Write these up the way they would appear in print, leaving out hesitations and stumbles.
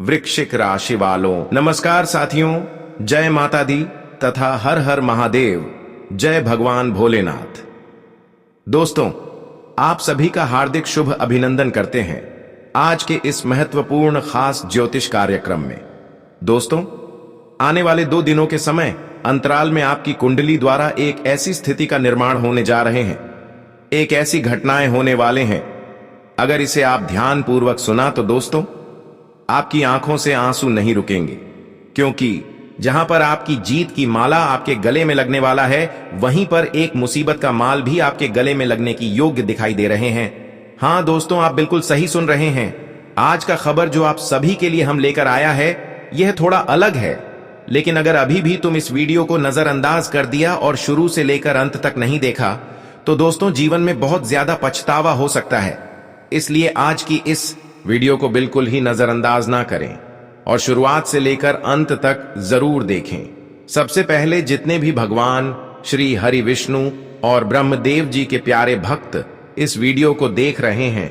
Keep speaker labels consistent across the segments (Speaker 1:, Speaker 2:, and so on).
Speaker 1: वृश्चिक राशि वालों, नमस्कार साथियों। जय माता दी तथा हर हर महादेव। जय भगवान भोलेनाथ। दोस्तों, आप सभी का हार्दिक शुभ अभिनंदन करते हैं आज के इस महत्वपूर्ण खास ज्योतिष कार्यक्रम में। दोस्तों, आने वाले 2 दिनों के समय अंतराल में आपकी कुंडली द्वारा एक ऐसी स्थिति का निर्माण होने जा रहे हैं, एक ऐसी घटनाएं होने वाले हैं, अगर इसे आप ध्यान पूर्वक सुना तो दोस्तों आपकी आंखों से आंसू नहीं रुकेंगे, क्योंकि जहां पर आपकी जीत की माला आपके गले में लगने वाला है, वहीं पर एक मुसीबत का माल भी आपके गले में लगने की योग्य दिखाई दे रहे हैं। हां दोस्तों, आप बिल्कुल सही सुन रहे हैं। आज का खबर जो आप सभी के लिए हम लेकर आया है, यह थोड़ा अलग है, लेकिन अगर अभी भी तुम इस वीडियो को नजरअंदाज कर दिया और शुरू से लेकर अंत तक नहीं देखा, तो दोस्तों जीवन में बहुत ज्यादा पछतावा हो सकता है। इसलिए आज की इस वीडियो को बिल्कुल ही नजरअंदाज ना करें और शुरुआत से लेकर अंत तक जरूर देखें। सबसे पहले जितने भी भगवान श्री हरि विष्णु और ब्रह्मदेव जी के प्यारे भक्त इस वीडियो को देख रहे हैं,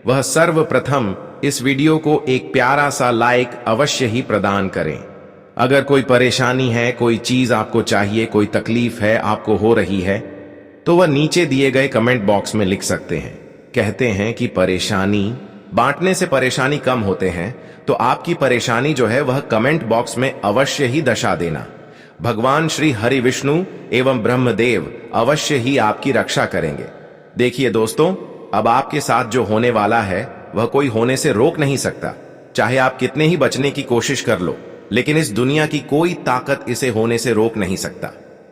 Speaker 1: वह सर्वप्रथम इस वीडियो को एक प्यारा सा लाइक अवश्य ही प्रदान करें। अगर कोई परेशानी है, कोई चीज आपको चाहिए, कोई तकलीफ है आपको हो रही है, तो वह नीचे दिए गए कमेंट बॉक्स में लिख सकते हैं। कहते हैं कि परेशानी बांटने से परेशानी कम होते हैं, तो आपकी परेशानी जो है वह कमेंट बॉक्स में अवश्य ही दर्शा देना। भगवान श्री हरि विष्णु एवं ब्रह्मदेव अवश्य ही आपकी रक्षा करेंगे। देखिए दोस्तों, अब आपके साथ जो होने वाला है वह कोई होने से रोक नहीं सकता। चाहे आप कितने ही बचने की कोशिश कर लो, लेकिन इस दुनिया की कोई ताकत इसे होने से रोक नहीं सकता,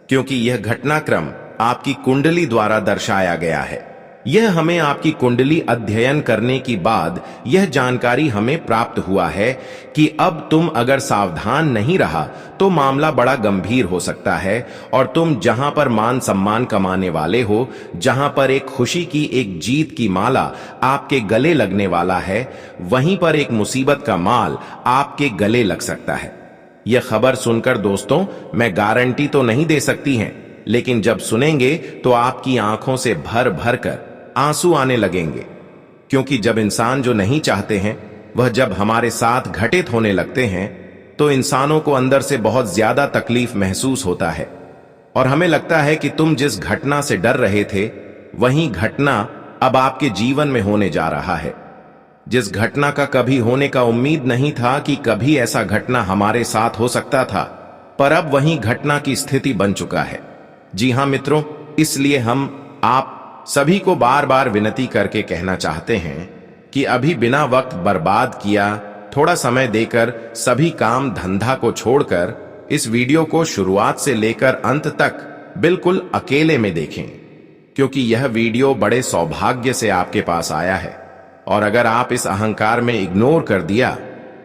Speaker 1: क्योंकि यह घटनाक्रम आपकी कुंडली द्वारा दर्शाया गया है। यह हमें आपकी कुंडली अध्ययन करने के बाद यह जानकारी हमें प्राप्त हुआ है कि अब तुम अगर सावधान नहीं रहा तो मामला बड़ा गंभीर हो सकता है, और तुम जहां पर मान सम्मान कमाने वाले हो, जहां पर एक खुशी की, एक जीत की माला आपके गले लगने वाला है, वहीं पर एक मुसीबत का माल आपके गले लग सकता है। यह खबर सुनकर दोस्तों मैं गारंटी तो नहीं दे सकती हैं, लेकिन जब सुनेंगे तो आपकी आंखों से भर भर कर आंसू आने लगेंगे, क्योंकि जब इंसान जो नहीं चाहते हैं वह जब हमारे साथ घटित होने लगते हैं, तो इंसानों को अंदर से बहुत ज्यादा तकलीफ महसूस होता है, और हमें लगता है कि तुम जिस घटना से डर रहे थे वही घटना अब आपके जीवन में होने जा रहा है। जिस घटना का कभी होने का उम्मीद नहीं था कि कभी ऐसा घटना हमारे साथ हो सकता था, पर अब वही घटना की स्थिति बन चुका है। जी हां मित्रों, इसलिए हम आप सभी को बार बार विनती करके कहना चाहते हैं कि अभी बिना वक्त बर्बाद किया थोड़ा समय देकर सभी काम धंधा को छोड़कर इस वीडियो को शुरुआत से लेकर अंत तक बिल्कुल अकेले में देखें, क्योंकि यह वीडियो बड़े सौभाग्य से आपके पास आया है। और अगर आप इस अहंकार में इग्नोर कर दिया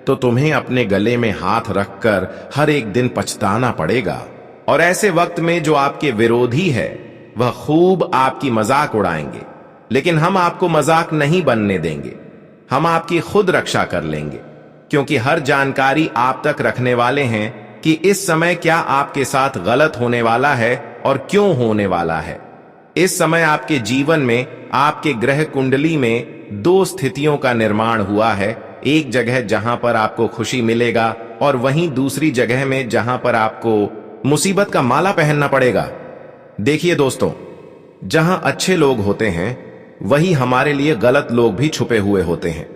Speaker 1: तो तुम्हें अपने गले में हाथ रखकर हर एक दिन पछताना पड़ेगा। और ऐसे वक्त में जो आपके विरोधी है वह खूब आपकी मजाक उड़ाएंगे, लेकिन हम आपको मजाक नहीं बनने देंगे। हम आपकी खुद रक्षा कर लेंगे, क्योंकि हर जानकारी आप तक रखने वाले हैं कि इस समय क्या आपके साथ गलत होने वाला है और क्यों होने वाला है। इस समय आपके जीवन में, आपके ग्रह कुंडली में 2 स्थितियों का निर्माण हुआ है। एक जगह जहां पर आपको खुशी मिलेगा, और वहीं दूसरी जगह में जहां पर आपको मुसीबत का माला पहनना पड़ेगा। देखिए दोस्तों, जहां अच्छे लोग होते हैं वही हमारे लिए गलत लोग भी छुपे हुए होते हैं।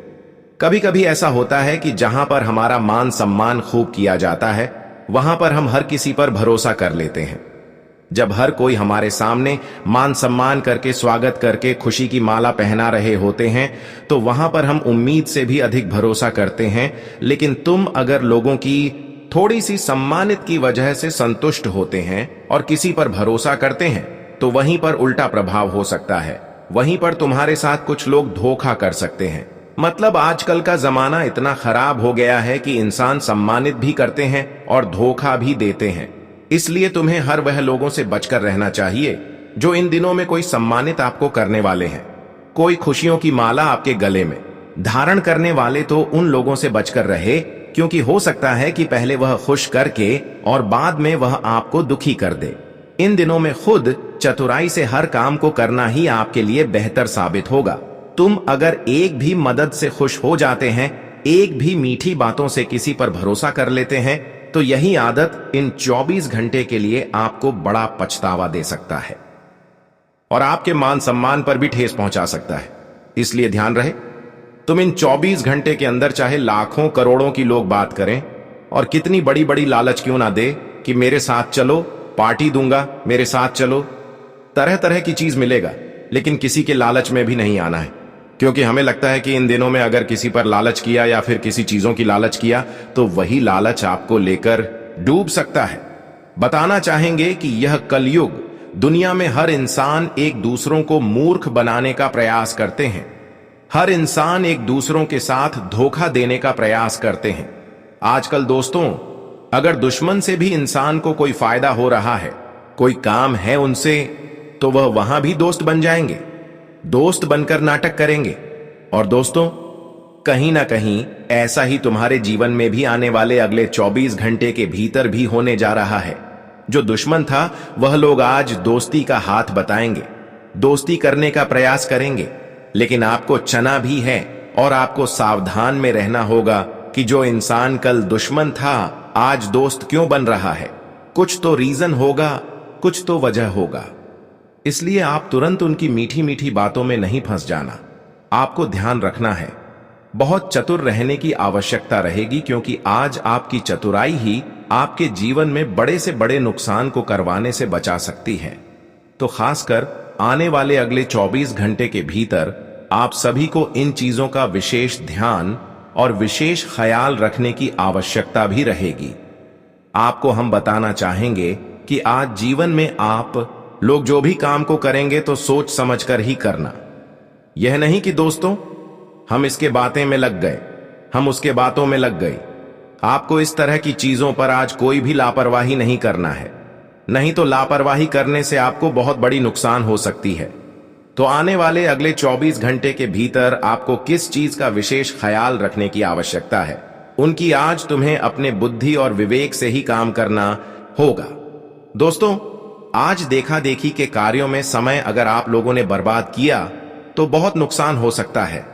Speaker 1: कभी कभी ऐसा होता है कि जहां पर हमारा मान सम्मान खूब किया जाता है, वहां पर हम हर किसी पर भरोसा कर लेते हैं। जब हर कोई हमारे सामने मान सम्मान करके, स्वागत करके खुशी की माला पहना रहे होते हैं, तो वहां पर हम उम्मीद से भी अधिक भरोसा करते हैं। लेकिन तुम अगर लोगों की थोड़ी सी सम्मानित की वजह से संतुष्ट होते हैं और किसी पर भरोसा करते हैं, तो वहीं पर उल्टा प्रभाव हो सकता है। वहीं पर तुम्हारे साथ कुछ लोग धोखा कर सकते हैं। मतलब आजकल का जमाना इतना खराब हो गया है कि इंसान सम्मानित भी करते हैं और धोखा भी देते हैं। इसलिए तुम्हें हर वह लोगों से बचकर रहना चाहिए जो इन दिनों में कोई सम्मानित आपको करने वाले हैं, कोई खुशियों की माला आपके गले में धारण करने वाले। तो उन लोगों से बचकर रहे, क्योंकि हो सकता है कि पहले वह खुश करके और बाद में वह आपको दुखी कर दे। इन दिनों में खुद चतुराई से हर काम को करना ही आपके लिए बेहतर साबित होगा। तुम अगर एक भी मदद से खुश हो जाते हैं एक भी मीठी बातों से किसी पर भरोसा कर लेते हैं तो यही आदत इन 24 घंटे के लिए आपको बड़ा पछतावा दे सकता है और आपके मान सम्मान पर भी ठेस पहुंचा सकता है। इसलिए ध्यान रहे, तुम इन 24 घंटे के अंदर चाहे लाखों करोड़ों की लोग बात करें और कितनी बड़ी बड़ी लालच क्यों ना दे कि मेरे साथ चलो, पार्टी दूंगा, मेरे साथ चलो, तरह तरह की चीज मिलेगा, लेकिन किसी के लालच में भी नहीं आना है। क्योंकि हमें लगता है कि इन दिनों में अगर किसी पर लालच किया या फिर किसी चीजों की लालच किया तो वही लालच आपको लेकर डूब सकता है। बताना चाहेंगे कि यह कलयुग, दुनिया में हर इंसान एक दूसरों को मूर्ख बनाने का प्रयास करते हैं। हर इंसान एक दूसरों के साथ धोखा देने का प्रयास करते हैं। आजकल दोस्तों, अगर दुश्मन से भी इंसान को कोई फायदा हो रहा है, कोई काम है उनसे, तो वह वहां भी दोस्त बन जाएंगे, दोस्त बनकर नाटक करेंगे। और दोस्तों, कहीं ना कहीं ऐसा ही तुम्हारे जीवन में भी आने वाले अगले 24 घंटे के भीतर भी होने जा रहा है। जो दुश्मन था वह लोग आज दोस्ती का हाथ बताएंगे, दोस्ती करने का प्रयास करेंगे, लेकिन आपको चना भी है और आपको सावधान में रहना होगा कि जो इंसान कल दुश्मन था आज दोस्त क्यों बन रहा है। कुछ तो रीजन होगा, कुछ तो वजह होगा। इसलिए आप तुरंत उनकी मीठी मीठी बातों में नहीं फंस जाना। आपको ध्यान रखना है, बहुत चतुर रहने की आवश्यकता रहेगी, क्योंकि आज आपकी चतुराई ही आपके जीवन में बड़े से बड़े नुकसान को करवाने से बचा सकती है। तो खासकर आने वाले अगले 24 घंटे के भीतर आप सभी को इन चीजों का विशेष ध्यान और विशेष ख्याल रखने की आवश्यकता भी रहेगी। आपको हम बताना चाहेंगे कि आज जीवन में आप लोग जो भी काम को करेंगे तो सोच समझकर ही करना। यह नहीं कि दोस्तों हम इसके बातें में लग गए, हम उसके बातों में लग गए। आपको इस तरह की चीजों पर आज कोई भी लापरवाही नहीं करना है, नहीं तो लापरवाही करने से आपको बहुत बड़ी नुकसान हो सकती है। तो आने वाले अगले 24 घंटे के भीतर आपको किस चीज का विशेष ख्याल रखने की आवश्यकता है, उनकी आज तुम्हें अपने बुद्धि और विवेक से ही काम करना होगा। दोस्तों, आज देखा देखी के कार्यों में समय अगर आप लोगों ने बर्बाद किया तो बहुत नुकसान हो सकता है।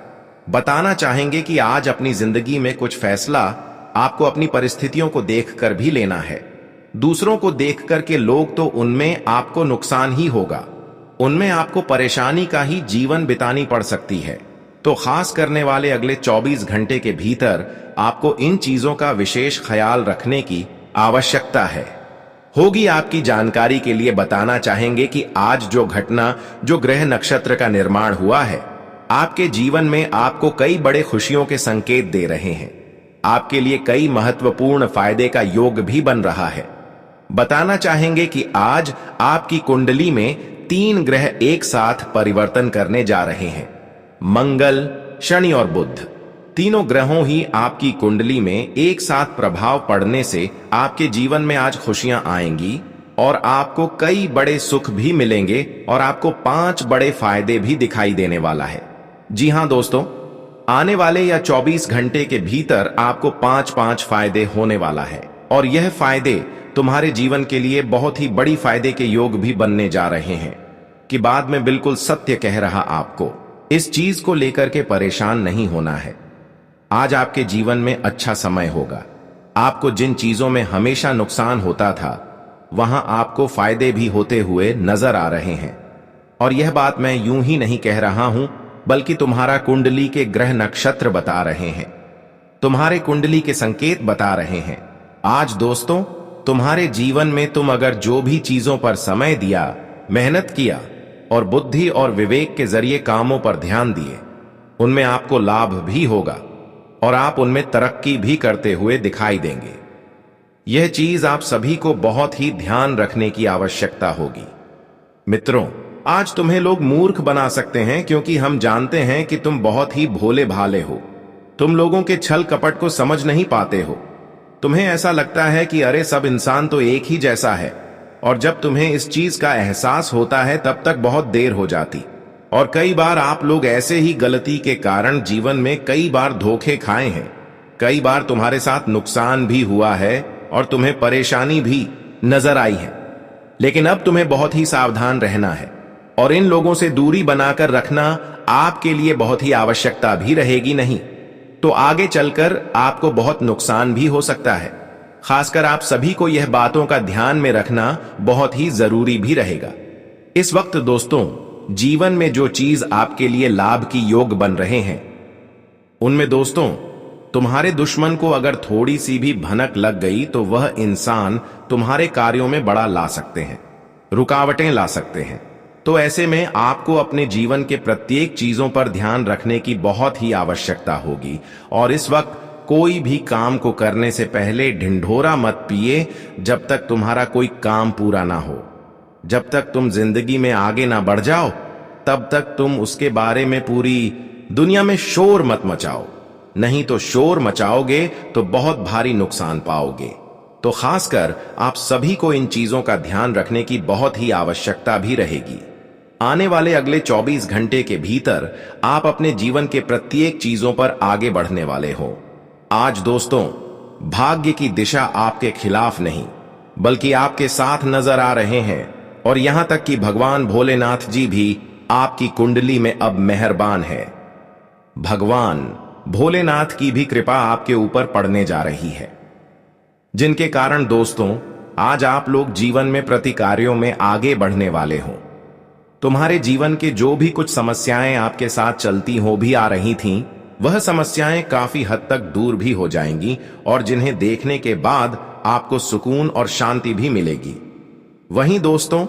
Speaker 1: बताना चाहेंगे कि आज अपनी जिंदगी में कुछ फैसला आपको अपनी परिस्थितियों को देखकर भी लेना है। दूसरों को देखकर के लोग तो उनमें आपको नुकसान ही होगा, उनमें आपको परेशानी का ही जीवन बितानी पड़ सकती है। तो खास करने वाले अगले 24 घंटे के भीतर आपको इन चीजों का विशेष ख्याल रखने की आवश्यकता है। होगी आपकी जानकारी के लिए बताना चाहेंगे कि आज जो घटना, जो ग्रह नक्षत्र का निर्माण हुआ है, आपके जीवन में आपको कई बड़े खुशियों के संकेत दे रहे हैं। आपके लिए कई महत्वपूर्ण फायदे का योग भी बन रहा है। बताना चाहेंगे कि आज आपकी कुंडली में 3 ग्रह एक साथ परिवर्तन करने जा रहे हैं। मंगल, शनि और बुध, तीनों ग्रहों ही आपकी कुंडली में एक साथ प्रभाव पड़ने से आपके जीवन में आज खुशियां आएंगी और आपको कई बड़े सुख भी मिलेंगे और आपको 5 बड़े फायदे भी दिखाई देने वाला है। जी हां दोस्तों, आने वाले या 24 घंटे के भीतर आपको 5-5 फायदे होने वाला है और यह फायदे तुम्हारे जीवन के लिए बहुत ही बड़ी फायदे के योग भी बनने जा रहे हैं कि बाद में बिल्कुल सत्य कह रहा। आपको इस चीज को लेकर के परेशान नहीं होना है। आज आपके जीवन में अच्छा समय होगा। आपको जिन चीजों में हमेशा नुकसान होता था वहां आपको फायदे भी होते हुए नजर आ रहे हैं। और यह बात मैं यूं ही नहीं कह रहा हूं, बल्कि तुम्हारा कुंडली के ग्रह नक्षत्र बता रहे हैं, तुम्हारे कुंडली के संकेत बता रहे हैं। आज दोस्तों, तुम्हारे जीवन में तुम अगर जो भी चीजों पर समय दिया, मेहनत किया और बुद्धि और विवेक के जरिए कामों पर ध्यान दिए, उनमें आपको लाभ भी होगा और आप उनमें तरक्की भी करते हुए दिखाई देंगे। यह चीज आप सभी को बहुत ही ध्यान रखने की आवश्यकता होगी। मित्रों, आज तुम्हें लोग मूर्ख बना सकते हैं क्योंकि हम जानते हैं कि तुम बहुत ही भोले भाले हो। तुम लोगों के छल कपट को समझ नहीं पाते हो। तुम्हें ऐसा लगता है कि अरे सब इंसान तो एक ही जैसा है, और जब तुम्हें इस चीज का एहसास होता है तब तक बहुत देर हो जाती। और कई बार आप लोग ऐसे ही गलती के कारण जीवन में कई बार धोखे खाए हैं, कई बार तुम्हारे साथ नुकसान भी हुआ है और तुम्हें परेशानी भी नजर आई है। लेकिन अब तुम्हें बहुत ही सावधान रहना है और इन लोगों से दूरी बनाकर रखना आपके लिए बहुत ही आवश्यकता भी रहेगी। नहीं, तो आगे चलकर आपको बहुत नुकसान भी हो सकता है। खासकर आप सभी को यह बातों का ध्यान में रखना बहुत ही जरूरी भी रहेगा। इस वक्त दोस्तों, जीवन में जो चीज आपके लिए लाभ की योग बन रहे हैं, उनमें दोस्तों तुम्हारे दुश्मन को अगर थोड़ी सी भी भनक लग गई तो वह इंसान तुम्हारे कार्यों में बड़ा ला सकते हैं, रुकावटें ला सकते हैं। तो ऐसे में आपको अपने जीवन के प्रत्येक चीजों पर ध्यान रखने की बहुत ही आवश्यकता होगी। और इस वक्त कोई भी काम को करने से पहले ढिंढोरा मत पिए जब तक तुम्हारा कोई काम पूरा ना हो। जब तक तुम जिंदगी में आगे ना बढ़ जाओ तब तक तुम उसके बारे में पूरी दुनिया में शोर मत मचाओ, नहीं तो शोर मचाओगे तो बहुत भारी नुकसान पाओगे। तो खासकर आप सभी को इन चीजों का ध्यान रखने की बहुत ही आवश्यकता भी रहेगी। आने वाले अगले 24 घंटे के भीतर आप अपने जीवन के प्रत्येक चीजों पर आगे बढ़ने वाले हो। आज दोस्तों, भाग्य की दिशा आपके खिलाफ नहीं बल्कि आपके साथ नजर आ रहे हैं, और यहां तक कि भगवान भोलेनाथ जी भी आपकी कुंडली में अब मेहरबान है। भगवान भोलेनाथ की भी कृपा आपके ऊपर पड़ने जा रही है, जिनके कारण दोस्तों आज आप लोग जीवन में प्रति कार्यों में आगे बढ़ने वाले हो। तुम्हारे जीवन के जो भी कुछ समस्याएं आपके साथ चलती हो भी आ रही थीं, वह समस्याएं काफी हद तक दूर भी हो जाएंगी और जिन्हें देखने के बाद आपको सुकून और शांति भी मिलेगी। वहीं दोस्तों,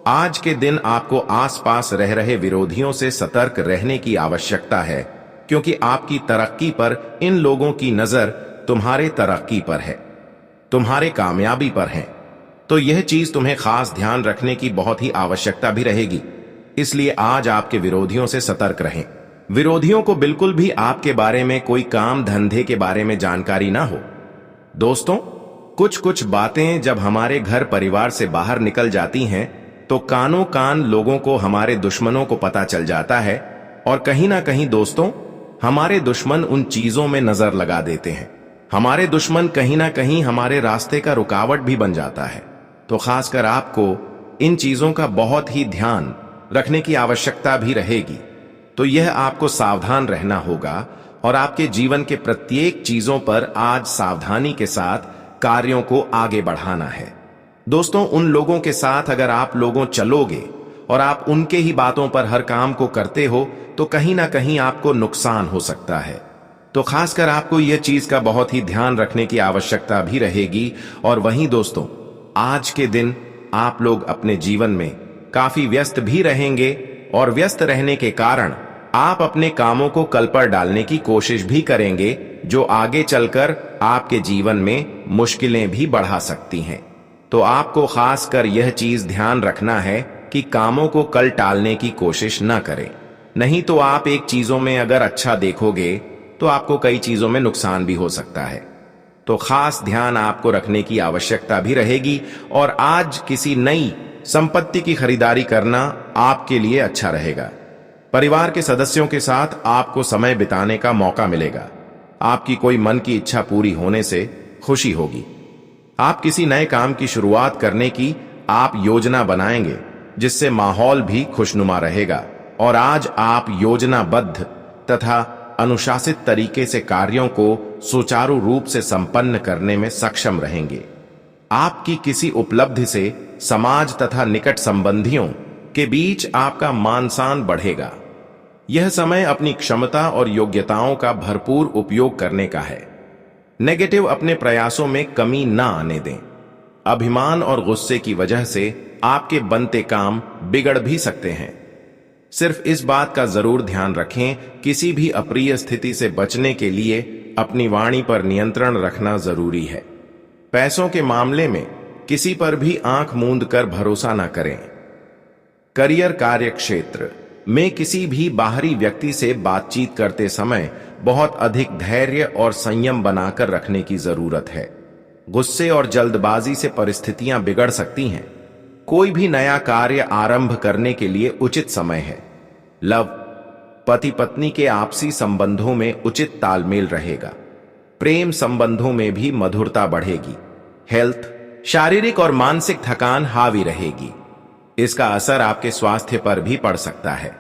Speaker 1: आज के दिन आपको आसपास रह रहे विरोधियों से सतर्क रहने की आवश्यकता है, क्योंकि आपकी तरक्की पर इन लोगों की नजर तुम्हारे तरक्की पर है, तुम्हारे कामयाबी पर है। तो यह चीज तुम्हें खास ध्यान रखने की बहुत ही आवश्यकता भी रहेगी। इसलिए आज आपके विरोधियों से सतर्क रहें। विरोधियों को बिल्कुल भी आपके बारे में कोई काम धंधे के बारे में जानकारी ना हो। दोस्तों, कुछ कुछ बातें जब हमारे घर परिवार से बाहर निकल जाती हैं तो कानों कान लोगों को, हमारे दुश्मनों को पता चल जाता है, और कहीं ना कहीं दोस्तों हमारे दुश्मन उन चीजों में नजर लगा देते हैं। हमारे दुश्मन कहीं ना कहीं हमारे रास्ते का रुकावट भी बन जाता है। तो खासकर आपको इन चीजों का बहुत ही ध्यान रखने की आवश्यकता भी रहेगी। तो यह आपको सावधान रहना होगा और आपके जीवन के प्रत्येक चीजों पर आज सावधानी के साथ कार्यों को आगे बढ़ाना है। दोस्तों, उन लोगों के साथ अगर आप लोगों चलोगे और आप उनके ही बातों पर हर काम को करते हो तो कहीं ना कहीं आपको नुकसान हो सकता है। तो खासकर आपको यह चीज का बहुत ही ध्यान रखने की आवश्यकता भी रहेगी। और वहीं दोस्तों, आज के दिन आप लोग अपने जीवन में काफी व्यस्त भी रहेंगे, और व्यस्त रहने के कारण आप अपने कामों को कल पर डालने की कोशिश भी करेंगे, जो आगे चलकर आपके जीवन में मुश्किलें भी बढ़ा सकती हैं। तो आपको खासकर यह चीज ध्यान रखना है कि कामों को कल टालने की कोशिश न करें, नहीं तो आप एक चीजों में अगर अच्छा देखोगे तो आपको कई चीजों में नुकसान भी हो सकता है। तो खास ध्यान आपको रखने की आवश्यकता भी रहेगी। और आज किसी नई संपत्ति की खरीदारी करना आपके लिए अच्छा रहेगा। परिवार के सदस्यों के साथ आपको समय बिताने का मौका मिलेगा। आपकी कोई मन की इच्छा पूरी होने से खुशी होगी। आप किसी नए काम की शुरुआत करने की आप योजना बनाएंगे, जिससे माहौल भी खुशनुमा रहेगा। और आज आप योजनाबद्ध तथा अनुशासित तरीके से कार्यों को सुचारू रूप से संपन्न करने में सक्षम रहेंगे। आपकी किसी उपलब्धि से समाज तथा निकट संबंधियों के बीच आपका मान सम्मान बढ़ेगा। यह समय अपनी क्षमता और योग्यताओं का भरपूर उपयोग करने का है। नेगेटिव अपने प्रयासों में कमी ना आने दें। अभिमान और गुस्से की वजह से आपके बनते काम बिगड़ भी सकते हैं। सिर्फ इस बात का जरूर ध्यान रखें, किसी भी अप्रिय स्थिति से बचने के लिए अपनी वाणी पर नियंत्रण रखना जरूरी है। पैसों के मामले में किसी पर भी आंख मूंद कर भरोसा न करें। करियर कार्य क्षेत्र में किसी भी बाहरी व्यक्ति से बातचीत करते समय बहुत अधिक धैर्य और संयम बनाकर रखने की जरूरत है। गुस्से और जल्दबाजी से परिस्थितियां बिगड़ सकती हैं। कोई भी नया कार्य आरंभ करने के लिए उचित समय है। लव, पति पत्नी के आपसी संबंधों में उचित तालमेल रहेगा। प्रेम संबंधों में भी मधुरता बढ़ेगी। हेल्थ, शारीरिक और मानसिक थकान हावी रहेगी। इसका असर आपके स्वास्थ्य पर भी पड़ सकता है।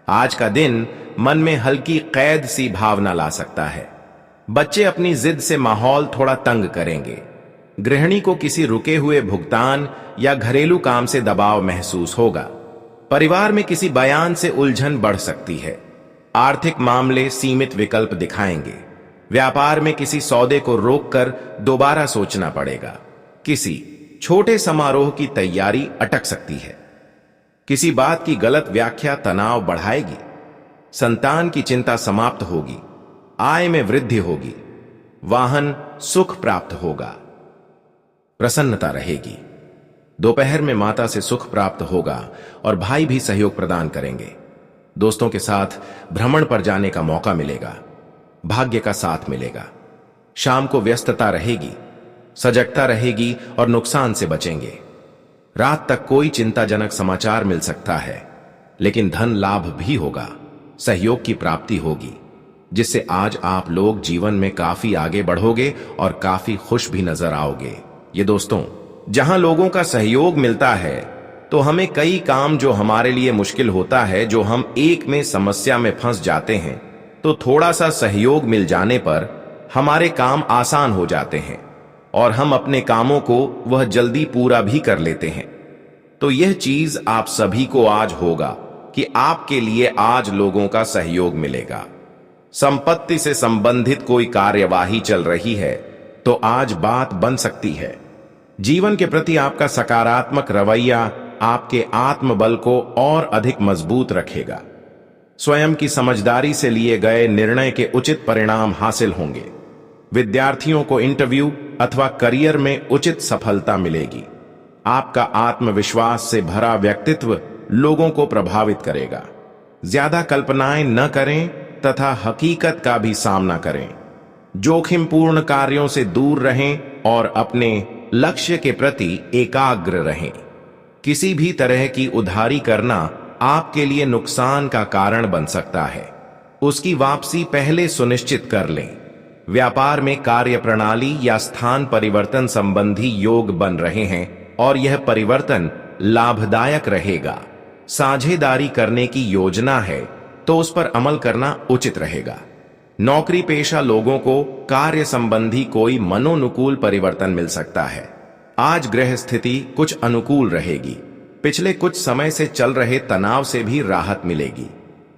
Speaker 1: आज का दिन मन में हल्की कैद सी भावना ला सकता है। बच्चे अपनी जिद से माहौल थोड़ा तंग करेंगे। गृहिणी को किसी रुके हुए भुगतान या घरेलू काम से दबाव महसूस होगा। परिवार में किसी बयान से उलझन बढ़ सकती है। आर्थिक मामले सीमित विकल्प दिखाएंगे। व्यापार में किसी सौदे को रोककर दोबारा सोचना पड़ेगा। किसी छोटे समारोह की तैयारी अटक सकती है। किसी बात की गलत व्याख्या तनाव बढ़ाएगी। संतान की चिंता समाप्त होगी। आय में वृद्धि होगी। वाहन सुख प्राप्त होगा। प्रसन्नता रहेगी। दोपहर में माता से सुख प्राप्त होगा और भाई भी सहयोग प्रदान करेंगे। दोस्तों के साथ भ्रमण पर जाने का मौका मिलेगा। भाग्य का साथ मिलेगा। शाम को व्यस्तता रहेगी। सजगता रहेगी और नुकसान से बचेंगे। रात तक कोई चिंताजनक समाचार मिल सकता है, लेकिन धन लाभ भी होगा। सहयोग की प्राप्ति होगी, जिससे आज आप लोग जीवन में काफी आगे बढ़ोगे और काफी खुश भी नजर आओगे। ये दोस्तों, जहां लोगों का सहयोग मिलता है तो हमें कई काम जो हमारे लिए मुश्किल होता है, जो हम एक में समस्या में फंस जाते हैं, तो थोड़ा सा सहयोग मिल जाने पर हमारे काम आसान हो जाते हैं और हम अपने कामों को वह जल्दी पूरा भी कर लेते हैं। तो यह चीज आप सभी को आज होगा कि आपके लिए आज लोगों का सहयोग मिलेगा। संपत्ति से संबंधित कोई कार्यवाही चल रही है तो आज बात बन सकती है। जीवन के प्रति आपका सकारात्मक रवैया आपके आत्मबल को और अधिक मजबूत रखेगा। स्वयं की समझदारी से लिए गए निर्णय के उचित परिणाम हासिल होंगे। विद्यार्थियों को इंटरव्यू अथवा करियर में उचित सफलता मिलेगी। आपका आत्मविश्वास से भरा व्यक्तित्व लोगों को प्रभावित करेगा। ज्यादा कल्पनाएं न करें तथा हकीकत का भी सामना करें। जोखिमपूर्ण कार्यों से दूर रहें और अपने लक्ष्य के प्रति एकाग्र रहें। किसी भी तरह की उधारी करना आपके लिए नुकसान का कारण बन सकता है। उसकी वापसी पहले सुनिश्चित कर लें। व्यापार में कार्य प्रणाली या स्थान परिवर्तन संबंधी योग बन रहे हैं और यह परिवर्तन लाभदायक रहेगा। साझेदारी करने की योजना है तो उस पर अमल करना उचित रहेगा। नौकरी पेशा लोगों को कार्य संबंधी कोई मनोनुकूल परिवर्तन मिल सकता है। आज ग्रह स्थिति कुछ अनुकूल रहेगी। पिछले कुछ समय से चल रहे तनाव से भी राहत मिलेगी।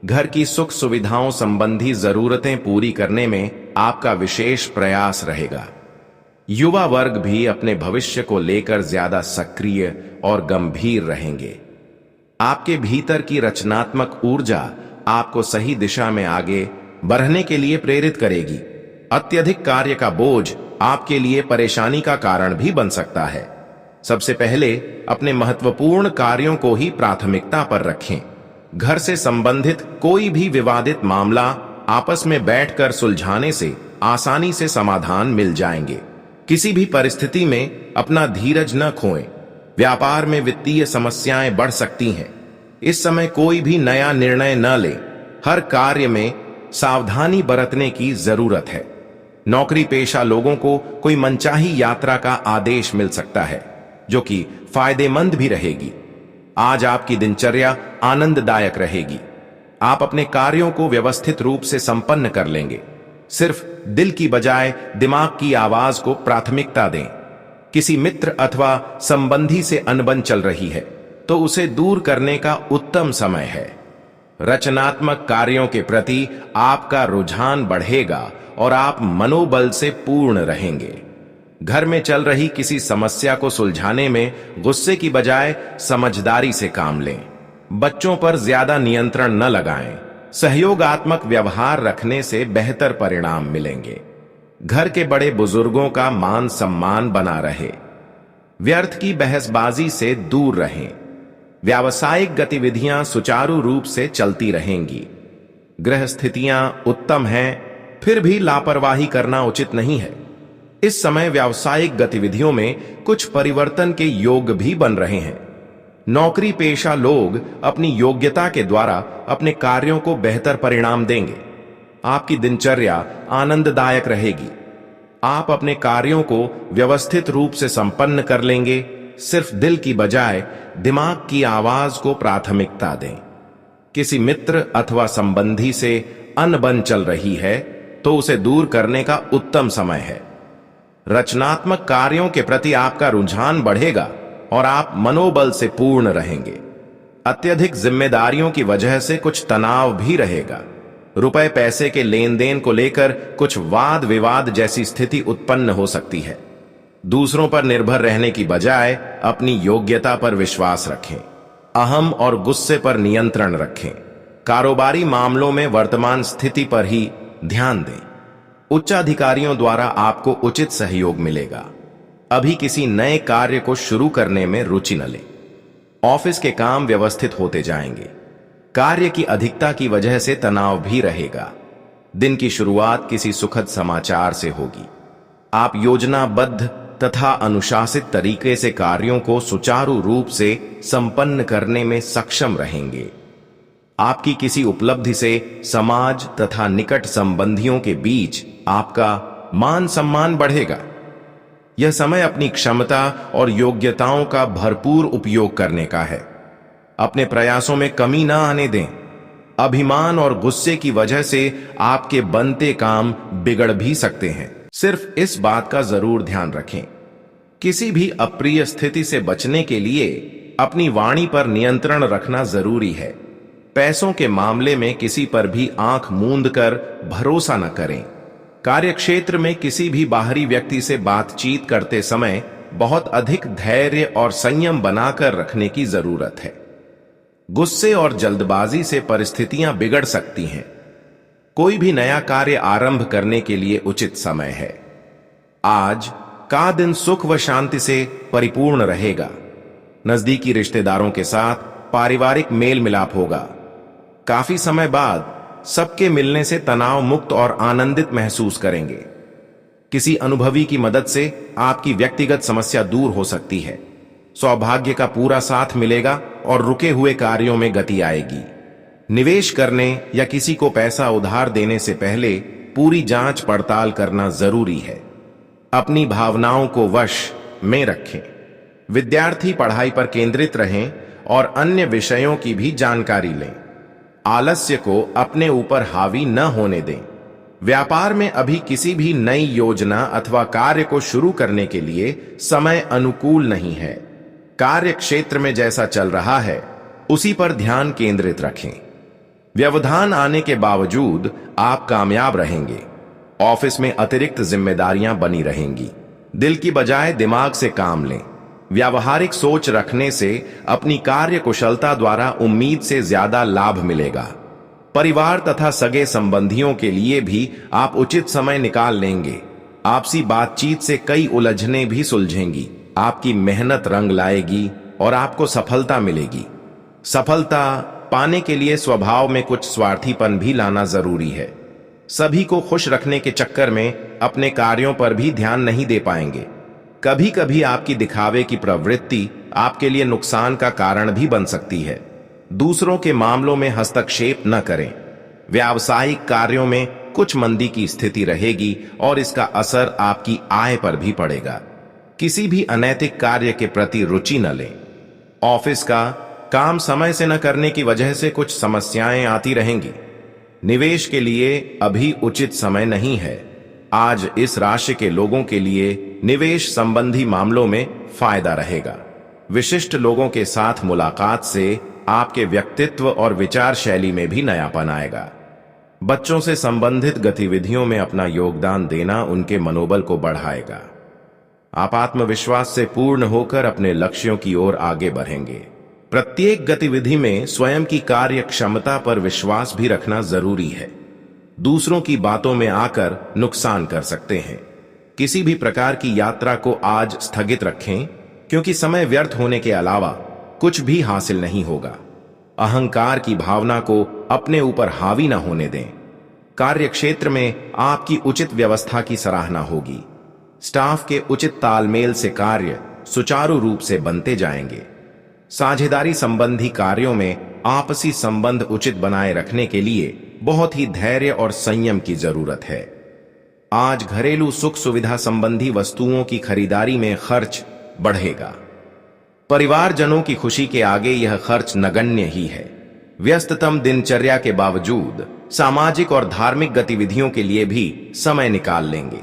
Speaker 1: घर की सुख सुविधाओं संबंधी जरूरतें पूरी करने में आपका विशेष प्रयास रहेगा। युवा वर्ग भी अपने भविष्य को लेकर ज्यादा सक्रिय और गंभीर रहेंगे। आपके भीतर की रचनात्मक ऊर्जा आपको सही दिशा में आगे बढ़ने के लिए प्रेरित करेगी। अत्यधिक कार्य का बोझ आपके लिए परेशानी का कारण भी बन सकता है। सबसे पहले अपने महत्वपूर्ण कार्यों को ही प्राथमिकता पर रखें। घर से संबंधित कोई भी विवादित मामला आपस में बैठकर सुलझाने से आसानी से समाधान मिल जाएंगे। किसी भी परिस्थिति में अपना धीरज न खोएं। व्यापार में वित्तीय समस्याएं बढ़ सकती हैं। इस समय कोई भी नया निर्णय न लें। हर कार्य में सावधानी बरतने की जरूरत है। नौकरी पेशा लोगों को कोई मनचाही यात्रा का आदेश मिल सकता है, जो कि फायदेमंद भी रहेगी। आज आपकी दिनचर्या आनंददायक रहेगी। आप अपने कार्यों को व्यवस्थित रूप से संपन्न कर लेंगे। सिर्फ दिल की बजाय दिमाग की आवाज को प्राथमिकता दें। किसी मित्र अथवा संबंधी से अनबन चल रही है तो उसे दूर करने का उत्तम समय है। रचनात्मक कार्यों के प्रति आपका रुझान बढ़ेगा और आप मनोबल से पूर्ण रहेंगे। घर में चल रही किसी समस्या को सुलझाने में गुस्से की बजाय समझदारी से काम लें। बच्चों पर ज्यादा नियंत्रण न लगाएं। सहयोगात्मक व्यवहार रखने से बेहतर परिणाम मिलेंगे। घर के बड़े बुजुर्गों का मान सम्मान बना रहे। व्यर्थ की बहसबाजी से दूर रहें। व्यावसायिक गतिविधियां सुचारू रूप से चलती रहेंगी। ग्रह स्थितियां उत्तम हैं, फिर भी लापरवाही करना उचित नहीं है। इस समय व्यावसायिक गतिविधियों में कुछ परिवर्तन के योग भी बन रहे हैं। नौकरी पेशा लोग अपनी योग्यता के द्वारा अपने कार्यों को बेहतर परिणाम देंगे। आपकी दिनचर्या आनंददायक रहेगी। आप अपने कार्यों को व्यवस्थित रूप से संपन्न कर लेंगे। सिर्फ दिल की बजाय दिमाग की आवाज को प्राथमिकता दें। किसी मित्र अथवा संबंधी से अनबन चल रही है तो उसे दूर करने का उत्तम समय है। रचनात्मक कार्यों के प्रति आपका रुझान बढ़ेगा और आप मनोबल से पूर्ण रहेंगे। अत्यधिक जिम्मेदारियों की वजह से कुछ तनाव भी रहेगा। रुपए पैसे के लेन देन को लेकर कुछ वाद विवाद जैसी स्थिति उत्पन्न हो सकती है। दूसरों पर निर्भर रहने की बजाय अपनी योग्यता पर विश्वास रखें। अहम और गुस्से पर नियंत्रण रखें। कारोबारी मामलों में वर्तमान स्थिति पर ही ध्यान दें। उच्चाधिकारियों द्वारा आपको उचित सहयोग मिलेगा। अभी किसी नए कार्य को शुरू करने में रुचि न लें। ऑफिस के काम व्यवस्थित होते जाएंगे। कार्य की अधिकता की वजह से तनाव भी रहेगा। दिन की शुरुआत किसी सुखद समाचार से होगी। आप योजनाबद्ध तथा अनुशासित तरीके से कार्यों को सुचारू रूप से संपन्न करने में सक्षम रहेंगे। आपकी किसी उपलब्धि से समाज तथा निकट संबंधियों के बीच आपका मान सम्मान बढ़ेगा। यह समय अपनी क्षमता और योग्यताओं का भरपूर उपयोग करने का है। अपने प्रयासों में कमी ना आने दें। अभिमान और गुस्से की वजह से आपके बनते काम बिगड़ भी सकते हैं। सिर्फ इस बात का जरूर ध्यान रखें, किसी भी अप्रिय स्थिति से बचने के लिए अपनी वाणी पर नियंत्रण रखना जरूरी है। पैसों के मामले में किसी पर भी आंख मूंद कर भरोसा न करें। कार्यक्षेत्र में किसी भी बाहरी व्यक्ति से बातचीत करते समय बहुत अधिक धैर्य और संयम बनाकर रखने की जरूरत है। गुस्से और जल्दबाजी से परिस्थितियां बिगड़ सकती हैं। कोई भी नया कार्य आरंभ करने के लिए उचित समय है। आज का दिन सुख व शांति से परिपूर्ण रहेगा। नजदीकी रिश्तेदारों के साथ पारिवारिक मेल मिलाप होगा। काफी समय बाद सबके मिलने से तनाव मुक्त और आनंदित महसूस करेंगे। किसी अनुभवी की मदद से आपकी व्यक्तिगत समस्या दूर हो सकती है। सौभाग्य का पूरा साथ मिलेगा और रुके हुए कार्यों में गति आएगी। निवेश करने या किसी को पैसा उधार देने से पहले पूरी जांच पड़ताल करना जरूरी है। अपनी भावनाओं को वश में रखें। विद्यार्थी पढ़ाई पर केंद्रित रहें और अन्य विषयों की भी जानकारी लें। आलस्य को अपने ऊपर हावी न होने दें। व्यापार में अभी किसी भी नई योजना अथवा कार्य को शुरू करने के लिए समय अनुकूल नहीं है। कार्य क्षेत्र में जैसा चल रहा है उसी पर ध्यान केंद्रित रखें। व्यवधान आने के बावजूद आप कामयाब रहेंगे। ऑफिस में अतिरिक्त जिम्मेदारियां बनी रहेंगी। दिल की बजाय दिमाग से काम लें। व्यावहारिक सोच रखने से अपनी कार्य कुशलता द्वारा उम्मीद से ज्यादा लाभ मिलेगा। परिवार तथा सगे संबंधियों के लिए भी आप उचित समय निकाल लेंगे। आपसी बातचीत से कई उलझनें भी सुलझेंगी। आपकी मेहनत रंग लाएगी और आपको सफलता मिलेगी। सफलता पाने के लिए स्वभाव में कुछ स्वार्थीपन भी लाना जरूरी है। सभी को खुश रखने के चक्कर में अपने कार्यों पर भी ध्यान नहीं दे पाएंगे। कभी कभी आपकी दिखावे की प्रवृत्ति आपके लिए नुकसान का कारण भी बन सकती है। दूसरों के मामलों में हस्तक्षेप न करें। व्यावसायिक कार्यों में कुछ मंदी की स्थिति रहेगी और इसका असर आपकी आय पर भी पड़ेगा। किसी भी अनैतिक कार्य के प्रति रुचि न लें। ऑफिस का काम समय से न करने की वजह से कुछ समस्याएं आती रहेंगी। निवेश के लिए अभी उचित समय नहीं है। आज इस राशि के लोगों के लिए निवेश संबंधी मामलों में फायदा रहेगा। विशिष्ट लोगों के साथ मुलाकात से आपके व्यक्तित्व और विचार शैली में भी नयापन आएगा। बच्चों से संबंधित गतिविधियों में अपना योगदान देना उनके मनोबल को बढ़ाएगा। आप आत्मविश्वास से पूर्ण होकर अपने लक्ष्यों की ओर आगे बढ़ेंगे। प्रत्येक गतिविधि में स्वयं की कार्य क्षमता पर विश्वास भी रखना जरूरी है। दूसरों की बातों में आकर नुकसान कर सकते हैं। किसी भी प्रकार की यात्रा को आज स्थगित रखें, क्योंकि समय व्यर्थ होने के अलावा कुछ भी हासिल नहीं होगा। अहंकार की भावना को अपने ऊपर हावी न होने दें। कार्य क्षेत्र में आपकी उचित व्यवस्था की सराहना होगी। स्टाफ के उचित तालमेल से कार्य सुचारू रूप से बनते जाएंगे। साझेदारी संबंधी कार्यों में आपसी संबंध उचित बनाए रखने के लिए बहुत ही धैर्य और संयम की जरूरत है। आज घरेलू सुख सुविधा संबंधी वस्तुओं की खरीदारी में खर्च बढ़ेगा। परिवारजनों की खुशी के आगे यह खर्च नगण्य ही है। व्यस्ततम दिनचर्या के बावजूद सामाजिक और धार्मिक गतिविधियों के लिए भी समय निकाल लेंगे।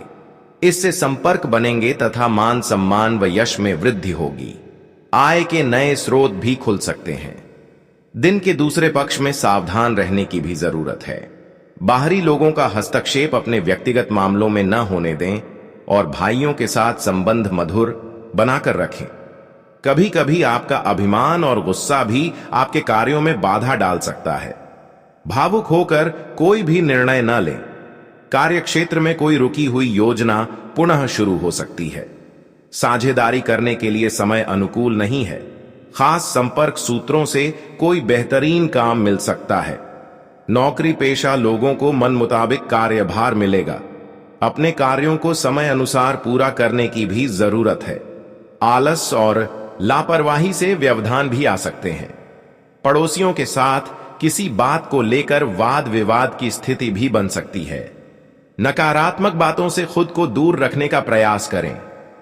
Speaker 1: इससे संपर्क बनेंगे तथा मान सम्मान व यश में वृद्धि होगी। आय के नए स्रोत भी खुल सकते हैं। दिन के दूसरे पक्ष में सावधान रहने की भी जरूरत है। बाहरी लोगों का हस्तक्षेप अपने व्यक्तिगत मामलों में न होने दें और भाइयों के साथ संबंध मधुर बनाकर रखें। कभी कभी आपका अभिमान और गुस्सा भी आपके कार्यों में बाधा डाल सकता है। भावुक होकर कोई भी निर्णय न लें। कार्यक्षेत्र में कोई रुकी हुई योजना पुनः शुरू हो सकती है। साझेदारी करने के लिए समय अनुकूल नहीं है। खास संपर्क सूत्रों से कोई बेहतरीन काम मिल सकता है। नौकरी पेशा लोगों को मन मुताबिक कार्यभार मिलेगा। अपने कार्यों को समय अनुसार पूरा करने की भी जरूरत है। आलस और लापरवाही से व्यवधान भी आ सकते हैं। पड़ोसियों के साथ किसी बात को लेकर वाद विवाद की स्थिति भी बन सकती है। नकारात्मक बातों से खुद को दूर रखने का प्रयास करें।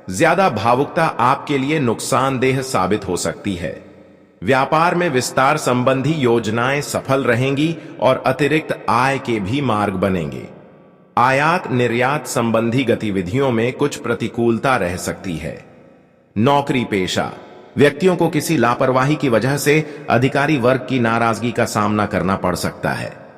Speaker 1: ज्यादा भावुकता आपके लिए नुकसानदेह साबित हो सकती है। व्यापार में विस्तार संबंधी योजनाएं सफल रहेंगी और अतिरिक्त आय के भी मार्ग बनेंगे। आयात निर्यात संबंधी गतिविधियों में कुछ प्रतिकूलता रह सकती है। नौकरी पेशा व्यक्तियों को किसी लापरवाही की वजह से अधिकारी वर्ग की नाराजगी का सामना करना पड़ सकता है।